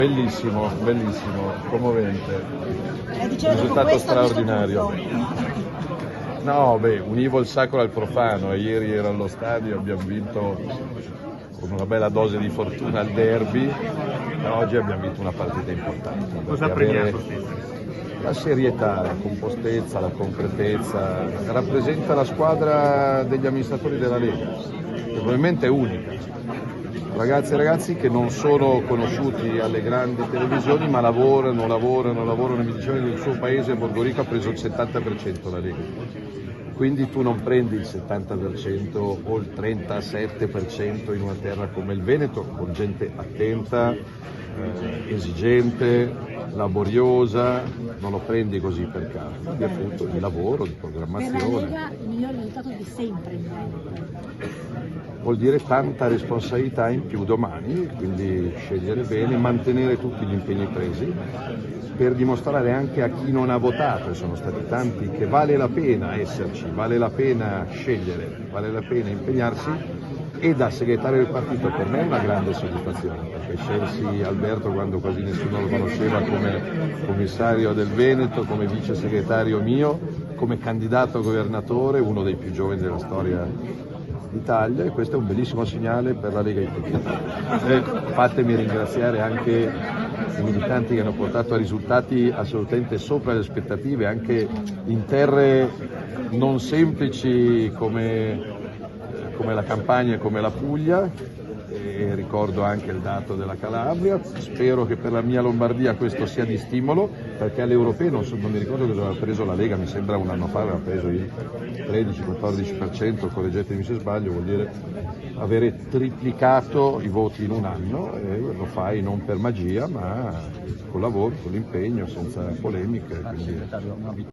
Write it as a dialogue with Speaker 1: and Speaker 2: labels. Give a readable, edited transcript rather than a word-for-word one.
Speaker 1: Bellissimo, bellissimo, commovente, un risultato straordinario. No, univo il sacro al profano e ieri ero allo stadio, abbiamo vinto con una bella dose di fortuna al derby e oggi abbiamo vinto una partita importante.
Speaker 2: Cosa ha premiato?
Speaker 1: La serietà, la compostezza, la concretezza, rappresenta la squadra degli amministratori della Lega, che probabilmente è unica. Ragazzi e ragazzi che non sono conosciuti alle grandi televisioni ma lavorano, mi dicevano nel suo paese Borgorico ha preso il 70% la Lega. Quindi tu non prendi il 70% o il 37% in una terra come il Veneto, con gente attenta, esigente, laboriosa, non lo prendi così per caso, quindi è frutto di lavoro, di programmazione.
Speaker 3: Per la Lega il miglior risultato di sempre in Veneto.
Speaker 1: Vuol dire tanta responsabilità in più domani, quindi scegliere bene, mantenere tutti gli impegni presi per dimostrare anche a chi non ha votato, e sono stati tanti, che vale la pena esserci, vale la pena scegliere, vale la pena impegnarsi, e da segretario del partito per me è una grande soddisfazione, perché scelsi Alberto quando quasi nessuno lo conosceva come commissario del Veneto, come vice segretario mio, come candidato a governatore, uno dei più giovani della storia d'Italia, e questo è un bellissimo segnale per la Lega Italiana. Fatemi ringraziare anche i militanti che hanno portato a risultati assolutamente sopra le aspettative, anche in terre non semplici come la Campania e come la Puglia, e ricordo anche il dato della Calabria. Spero che per la mia Lombardia questo sia di stimolo, perché alle europee non mi ricordo cosa aveva preso la Lega, mi sembra un anno fa aveva preso il 13-14%, correggetemi se sbaglio, vuol dire avere triplicato i voti in un anno, e lo fai non per magia ma con lavoro, con l'impegno, senza polemiche. Quindi